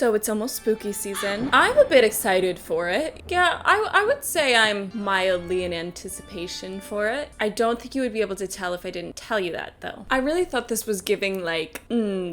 So it's almost spooky season. I'm a bit excited for it. Yeah, I would say I'm mildly in anticipation for it. I don't think you would be able to tell if I didn't tell you that though. I really thought this was giving like,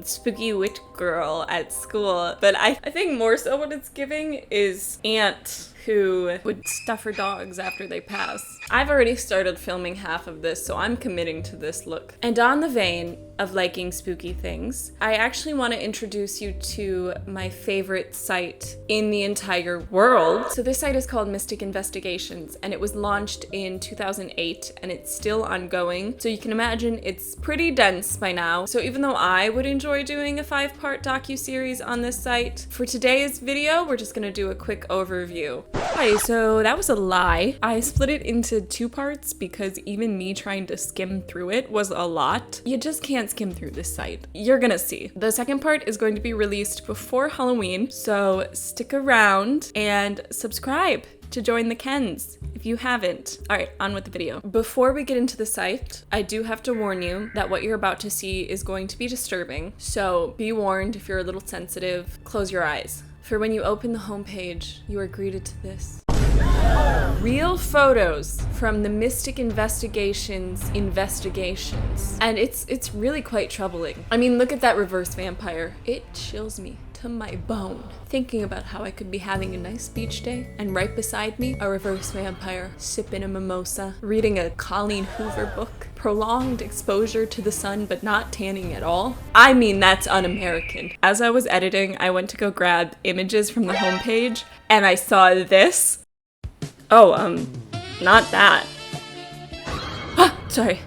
spooky witch girl at school. But I think more so what it's giving is aunt who would stuff her dogs after they pass. I've already started filming half of this, so I'm committing to this look. And on the vein of liking spooky things, I actually want to introduce you to my favorite site in the entire world. So this site is called Mystic Investigations, and it was launched in 2008, and it's still ongoing. So you can imagine it's pretty dense by now. So even though I would enjoy doing a 5-part docuseries on this site, for today's video, we're just gonna do a quick overview. Hi, so that was a lie. I split it into 2 parts because even me trying to skim through it was a lot. You just can't skim through this site. You're gonna see. The second part is going to be released before Halloween, so stick around and subscribe to join the Kens if you haven't. All right, on with the video. Before we get into the site, I do have to warn you that what you're about to see is going to be disturbing. So be warned if you're a little sensitive, close your eyes. For when you open the homepage, you are greeted to this. Real photos from the Mystic investigations. And it's really quite troubling. I mean, look at that reverse vampire. It chills me to my bone. Thinking about how I could be having a nice beach day, and right beside me, a reverse vampire sipping a mimosa, reading a Colleen Hoover book. Prolonged exposure to the sun, but not tanning at all. I mean, that's un-American. As I was editing, I went to go grab images from the homepage, and I saw this. Oh, not that. Ah, sorry.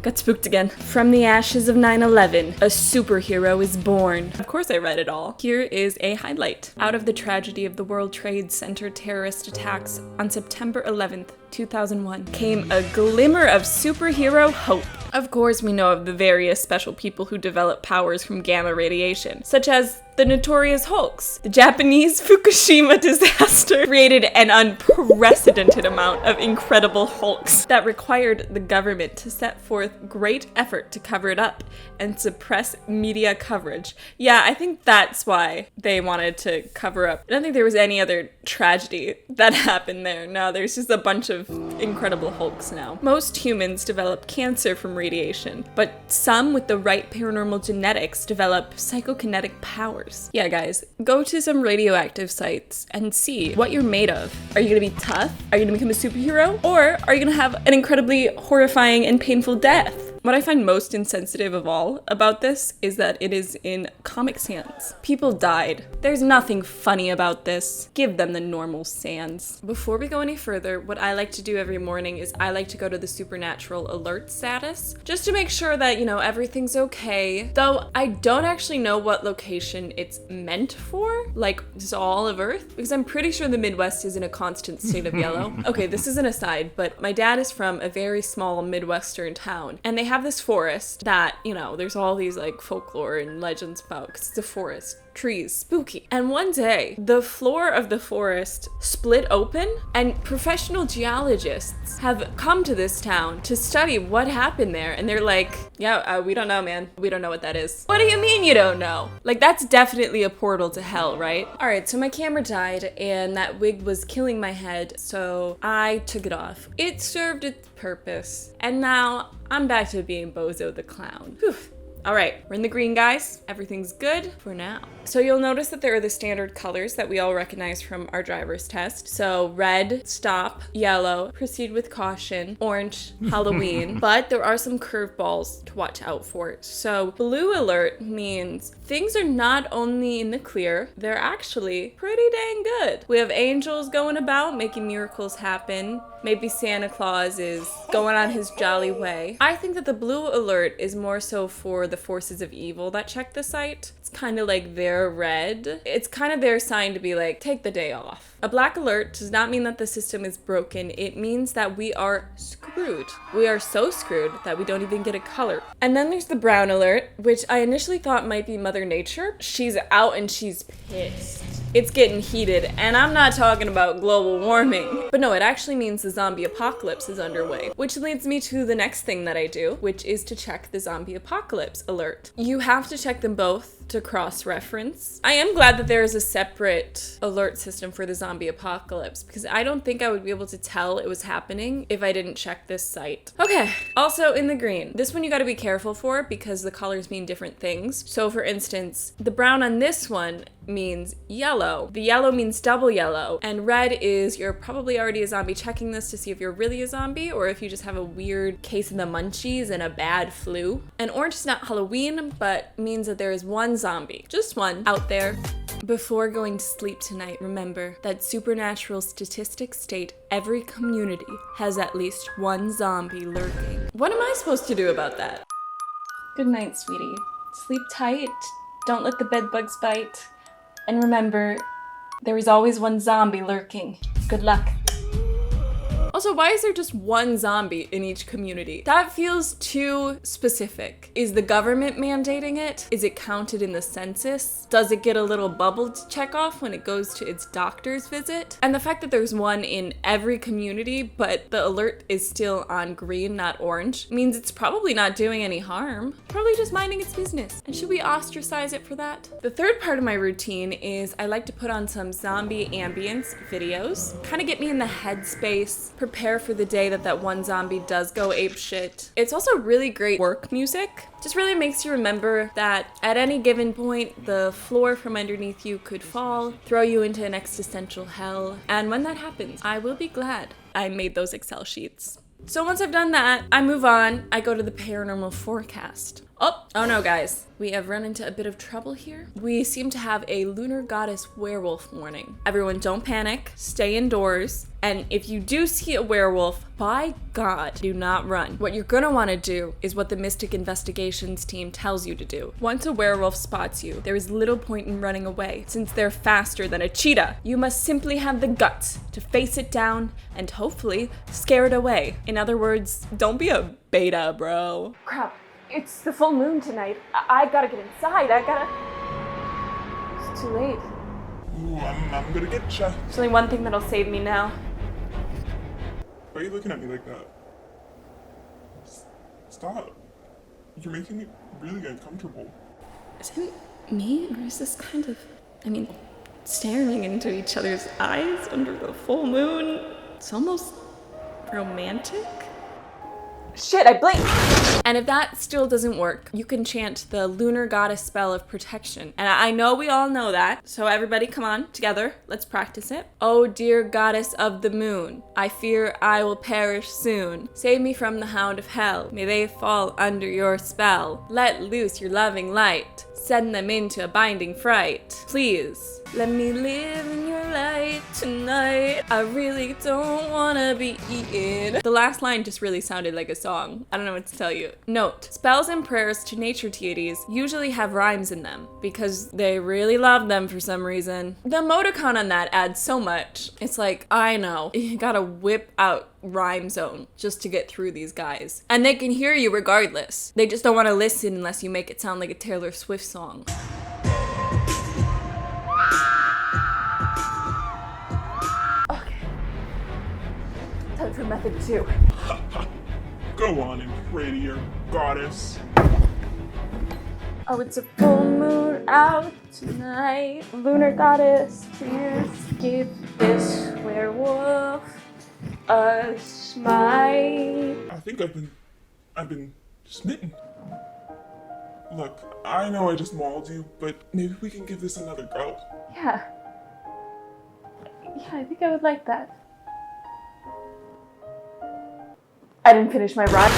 Got spooked again. From the ashes of 9/11, a superhero is born. Of course I read it all. Here is a highlight. Out of the tragedy of the World Trade Center terrorist attacks on September 11th, 2001, came a glimmer of superhero hope. Of course, we know of the various special people who develop powers from gamma radiation, such as the notorious Hulks. The Japanese Fukushima disaster created an unprecedented amount of incredible Hulks that required the government to set forth great effort to cover it up and suppress media coverage. Yeah, I think that's why they wanted to cover up. I don't think there was any other tragedy that happened there. No, there's just a bunch of incredible Hulks now. Most humans develop cancer from radiation, but some with the right paranormal genetics develop psychokinetic powers. Yeah, guys, go to some radioactive sites and see what you're made of. Are you gonna be tough? Are you gonna become a superhero? Or are you gonna have an incredibly horrifying and painful death? What I find most insensitive of all about this is that it is in Comic Sans. People died. There's nothing funny about this. Give them the normal sans. Before we go any further, what I like to do every morning is I like to go to the supernatural alert status just to make sure that, you know, everything's okay. Though I don't actually know what location it's meant for, like just all of Earth, because I'm pretty sure the Midwest is in a constant state of yellow. Okay, this is an aside, but my dad is from a very small Midwestern town, and they have this forest that, you know, there's all these like folklore and legends about, because it's a forest. Trees, spooky. And one day, the floor of the forest split open, and professional geologists have come to this town to study what happened there. And they're like, yeah, we don't know, man. We don't know what that is. What do you mean you don't know? Like, that's definitely a portal to hell, right? All right, so my camera died, and that wig was killing my head, so I took it off. It served its purpose, and now I'm back to being Bozo the Clown. Whew. All right, we're in the green, guys. Everything's good for now. So you'll notice that there are the standard colors that we all recognize from our driver's test. So red, stop, yellow, proceed with caution, orange, Halloween. But there are some curveballs to watch out for. So blue alert means things are not only in the clear, they're actually pretty dang good. We have angels going about making miracles happen. Maybe Santa Claus is going on his jolly way. I think that the blue alert is more so for the forces of evil that check the site. It's kind of like their red. It's kind of their sign to be like, take the day off. A black alert does not mean that the system is broken. It means that we are screwed. We are so screwed that we don't even get a color. And then there's the brown alert, which I initially thought might be Mother Nature. She's out and she's pissed. It's getting heated, and I'm not talking about global warming. But no, it actually means the zombie apocalypse is underway, which leads me to the next thing that I do, which is to check the zombie apocalypse alert. You have to check them both to cross-reference. I am glad that there is a separate alert system for the zombie apocalypse, because I don't think I would be able to tell it was happening if I didn't check this site. Okay, also in the green. This one you gotta be careful for because the colors mean different things. So for instance, the brown on this one means yellow. The yellow means double yellow. And red is you're probably already a zombie, checking this to see if you're really a zombie or if you just have a weird case of the munchies and a bad flu. And orange is not Halloween, but means that there is one zombie, just one, out there. Before going to sleep tonight, remember that supernatural statistics state every community has at least one zombie lurking. What am I supposed to do about that? Good night, sweetie. Sleep tight. Don't let the bed bugs bite. And remember, there is always one zombie lurking. Good luck. Also, why is there just one zombie in each community? That feels too specific. Is the government mandating it? Is it counted in the census? Does it get a little bubble to check off when it goes to its doctor's visit? And the fact that there's one in every community, but the alert is still on green, not orange, means it's probably not doing any harm. Probably just minding its business. And should we ostracize it for that? The third part of my routine is I like to put on some zombie ambience videos, kind of get me in the headspace, prepare for the day that one zombie does go apeshit. It's also really great work music. Just really makes you remember that at any given point, the floor from underneath you could fall, throw you into an existential hell. And when that happens, I will be glad I made those Excel sheets. So once I've done that, I move on. I go to the paranormal forecast. Oh no, guys. We have run into a bit of trouble here. We seem to have a lunar goddess werewolf warning. Everyone don't panic, stay indoors, and if you do see a werewolf, by God, do not run. What you're gonna wanna do is what the Mystic Investigations team tells you to do. Once a werewolf spots you, there is little point in running away, since they're faster than a cheetah. You must simply have the guts to face it down and hopefully scare it away. In other words, don't be a beta, bro. Crap. It's the full moon tonight. I gotta get inside. It's too late. Ooh, I'm gonna get you. There's only one thing that'll save me now. Why are you looking at me like that? Stop. You're making me really uncomfortable. Is it me, or is this kind of, staring into each other's eyes under the full moon? It's almost romantic. Shit, I blinked! And if that still doesn't work, you can chant the lunar goddess spell of protection. And I know we all know that, so everybody come on, together, let's practice it. Oh dear goddess of the moon, I fear I will perish soon. Save me from the hound of hell, may they fall under your spell. Let loose your loving light, send them into a binding fright. Please, let me live in your light tonight. I really don't wanna be eaten. The last line just really sounded like a song. I don't know what to tell you. Note, spells and prayers to nature deities usually have rhymes in them because they really love them for some reason. The emoticon on that adds so much. It's like, I know, you gotta whip out rhyme zone just to get through these guys. And they can hear you regardless. They just don't want to listen unless you make it sound like a Taylor Swift song. Okay. Time for method 2. Go on and pray to your goddess. Oh, it's a full moon out tonight. Lunar goddess, please give this werewolf a smile. I think I've been smitten. Look, I know I just mauled you, but maybe we can give this another go. Yeah, I think I would like that. I didn't finish my run.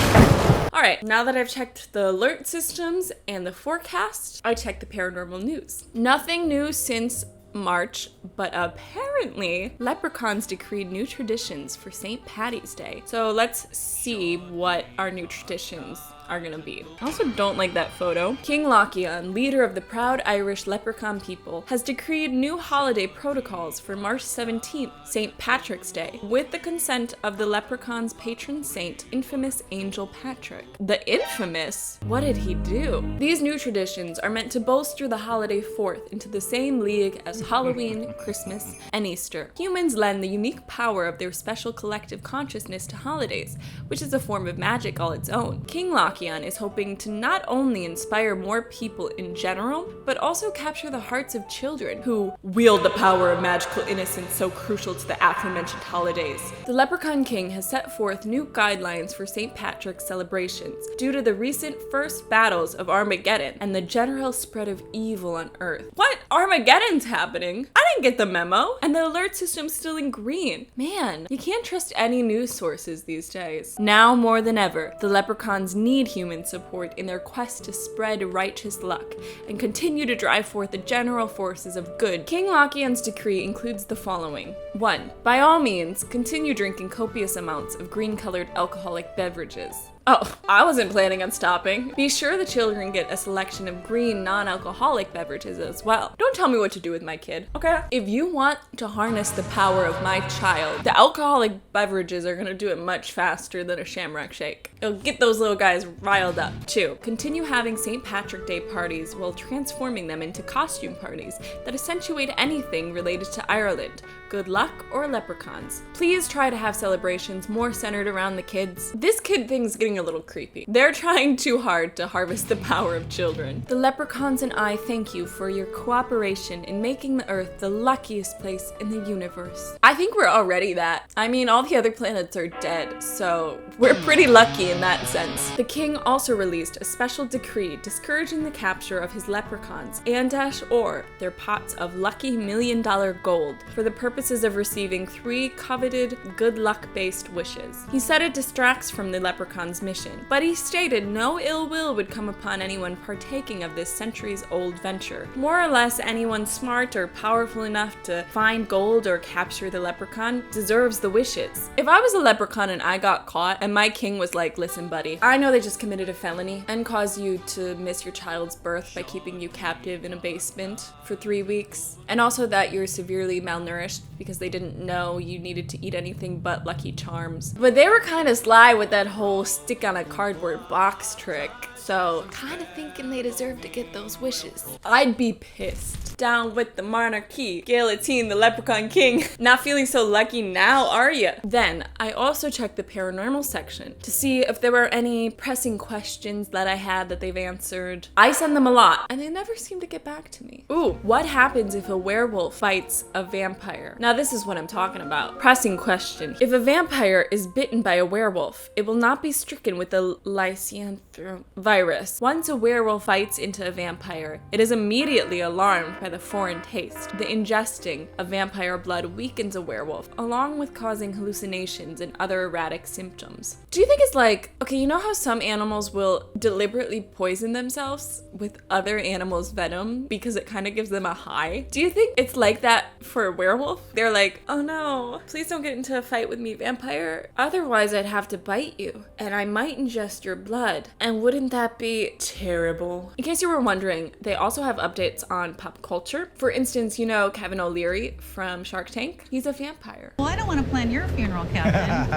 Alright, now that I've checked the alert systems and the forecast, I checked the paranormal news. Nothing new since March, but apparently Leprechauns decreed new traditions for St. Paddy's Day. So let's see what our new traditions are gonna be. I also don't like that photo. King Lochian, leader of the proud Irish leprechaun people, has decreed new holiday protocols for March 17th, St. Patrick's Day, with the consent of the leprechaun's patron saint, infamous Angel Patrick. The infamous? What did he do? These new traditions are meant to bolster the holiday forth into the same league as Halloween, Christmas, and Easter. Humans lend the unique power of their special collective consciousness to holidays, which is a form of magic all its own. King Lochian Machian is hoping to not only inspire more people in general, but also capture the hearts of children who wield the power of magical innocence so crucial to the aforementioned holidays. The Leprechaun King has set forth new guidelines for St. Patrick's celebrations due to the recent first battles of Armageddon and the general spread of evil on Earth. What? Armageddon's happening? I didn't get the memo. And the alert system's still in green. Man, you can't trust any news sources these days. Now more than ever, the leprechauns need human support in their quest to spread righteous luck and continue to drive forth the general forces of good. King Machian's decree includes the following. 1. By all means, continue drinking copious amounts of green-colored alcoholic beverages. Oh, I wasn't planning on stopping. Be sure the children get a selection of green, non-alcoholic beverages as well. Don't tell me what to do with my kid, okay? If you want to harness the power of my child, the alcoholic beverages are gonna do it much faster than a shamrock shake. It'll get those little guys riled up. 2. Continue having St. Patrick Day parties while transforming them into costume parties that accentuate anything related to Ireland, good luck, or leprechauns. Please try to have celebrations more centered around the kids. This kid thing's getting a little creepy. They're trying too hard to harvest the power of children. The leprechauns and I thank you for your cooperation in making the Earth the luckiest place in the universe. I think we're already that. I mean, all the other planets are dead, so we're pretty lucky in that sense. The king also released a special decree discouraging the capture of his leprechauns and or their pots of lucky $1 million gold for the purposes of receiving 3 coveted good luck-based wishes. He said it distracts from the leprechauns' mission, but he stated no ill will would come upon anyone partaking of this centuries-old venture. More or less, anyone smart or powerful enough to find gold or capture the leprechaun deserves the wishes. If I was a leprechaun and I got caught and my king was like, listen buddy, I know they just committed a felony and caused you to miss your child's birth by keeping you captive in a basement for 3 weeks, and also that you're severely malnourished because they didn't know you needed to eat anything but Lucky Charms. But they were kind of sly with that whole stick on a cardboard box trick, so kind of thinking they deserve to get those wishes. I'd be pissed. Down with the monarchy. Guillotine the Leprechaun King. Not feeling so lucky now, are you? Then, I also checked the paranormal section to see if there were any pressing questions that I had that they've answered. I send them a lot, and they never seem to get back to me. Ooh, what happens if a werewolf fights a vampire? Now this is what I'm talking about. Pressing question. If a vampire is bitten by a werewolf, it will not be stricken with the lycanthropy virus. Once a werewolf fights into a vampire, it is immediately alarmed by the foreign taste. The ingesting of vampire blood weakens a werewolf, along with causing hallucinations and other erratic symptoms. Do you think it's like, okay, you know how some animals will deliberately poison themselves with other animals' venom because it kind of gives them a high? Do you think it's like that for a werewolf? They're like, oh no, please don't get into a fight with me, vampire. Otherwise I'd have to bite you, and I might ingest your blood. And wouldn't that be terrible? In case you were wondering, they also have updates on pop culture. For instance, you know Kevin O'Leary from Shark Tank? He's a vampire. Well, I don't want to plan your funeral, Captain.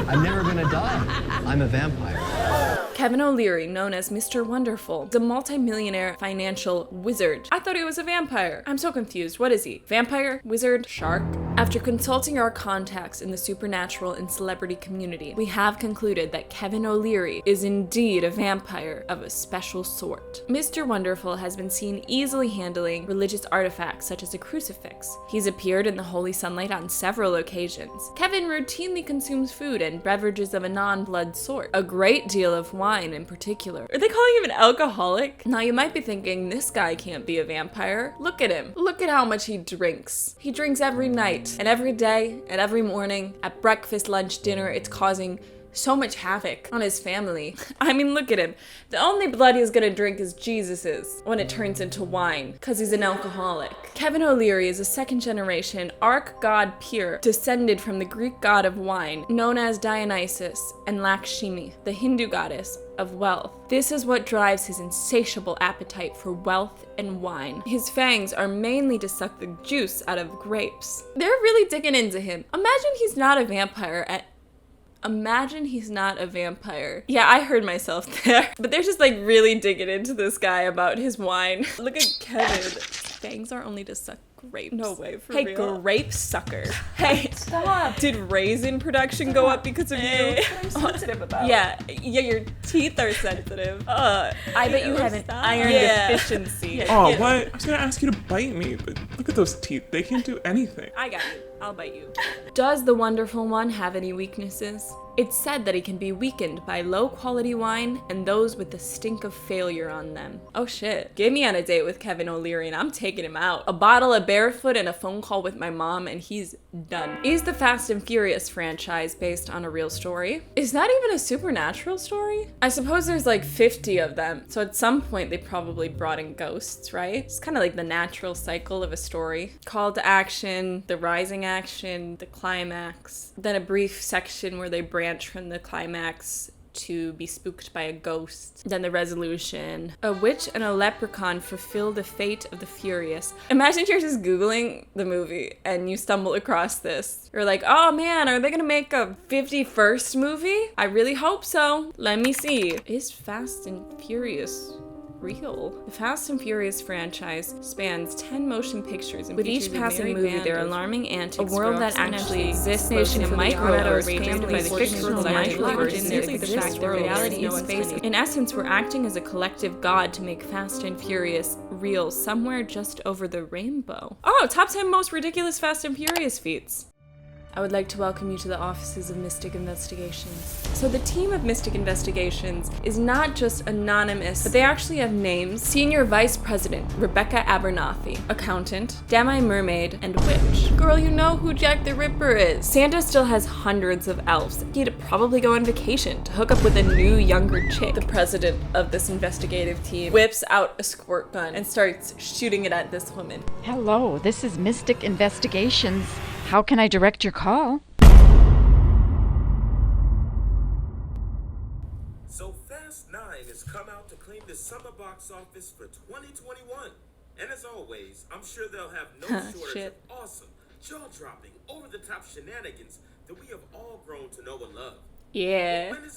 I'm never gonna die. I'm a vampire. Kevin O'Leary, known as Mr. Wonderful, is a multi-millionaire financial wizard. I thought he was a vampire. I'm so confused. What is he? Vampire? Wizard? Shark? After consulting our contacts in the supernatural and celebrity community, we have concluded that Kevin O'Leary is indeed a vampire of a special sort. Mr. Wonderful has been seen easily handling religious artifacts such as a crucifix. He's appeared in the holy sunlight on several occasions. Kevin routinely consumes food and beverages of a non-blood sort, a great deal of wine in particular. Are they calling him an alcoholic? Now you might be thinking, this guy can't be a vampire. Look at him. Look at how much he drinks. He drinks every night and every day and every morning. At breakfast, lunch, dinner, it's causing so much havoc on his family. I mean, look at him. The only blood he's gonna drink is Jesus's when it turns into wine, because he's an alcoholic. Kevin O'Leary is a second-generation arch god pure, descended from the Greek god of wine, known as Dionysus, and Lakshmi, the Hindu goddess of wealth. This is what drives his insatiable appetite for wealth and wine. His fangs are mainly to suck the juice out of grapes. They're really digging into him. Imagine he's not a vampire. Yeah, I heard myself there. But they're just like really digging into this guy about his wine. Look at Kevin. Fangs are only to suck grapes. No way, for hey, real? grape sucker. Hey, stop. Did raisin production go up because of you? I'm sensitive about. Yeah, your teeth are sensitive. I bet you have an iron deficiency. Oh, what? I was gonna ask you to bite me, but look at those teeth. They can't do anything. I got you. I'll bite you. Does the Wonderful One have any weaknesses? It's said that he can be weakened by low-quality wine and those with the stink of failure on them. Oh shit. Get me on a date with Kevin O'Leary and I'm taking him out. A bottle of Barefoot and a phone call with my mom and he's done. Is the Fast and Furious franchise based on a real story? Is that even a supernatural story? I suppose there's like 50 of them, so at some point they probably brought in ghosts, right? It's kind of like the natural cycle of a story. Call to action, the rising action, the climax, then a brief section where they branch from the climax to be spooked by a ghost, then the resolution. A witch and a leprechaun fulfill the fate of the furious. Imagine you're just Googling the movie and you stumble across this. You're like, oh man, are they gonna make a 51st movie? I really hope so. Let me see. Is Fast and Furious real? The Fast and Furious franchise spans 10 motion pictures and with each passing movie their alarming antics, a world that actually exists both in a micro or family by the fictional reality is space. In essence, we're acting as a collective god to make Fast and Furious real somewhere just over the rainbow. Oh, top 10 most ridiculous Fast and Furious feats. I would like to welcome you to the offices of Mystic Investigations. So the team of Mystic Investigations is not just anonymous, but they actually have names. Senior Vice President, Rebecca Abernathy. Accountant, Demi-Mermaid, and Witch. Girl, you know who Jack the Ripper is. Santa still has hundreds of elves. He'd probably go on vacation to hook up with a new, younger chick. The president of this investigative team whips out a squirt gun and starts shooting it at this woman. Hello, this is Mystic Investigations. How can I direct your call? So Fast 9 has come out to claim the summer box office for 2021. And as always, I'm sure they'll have no shortage of awesome, jaw-dropping, over-the-top shenanigans that we have all grown to know and love. Yeah. When is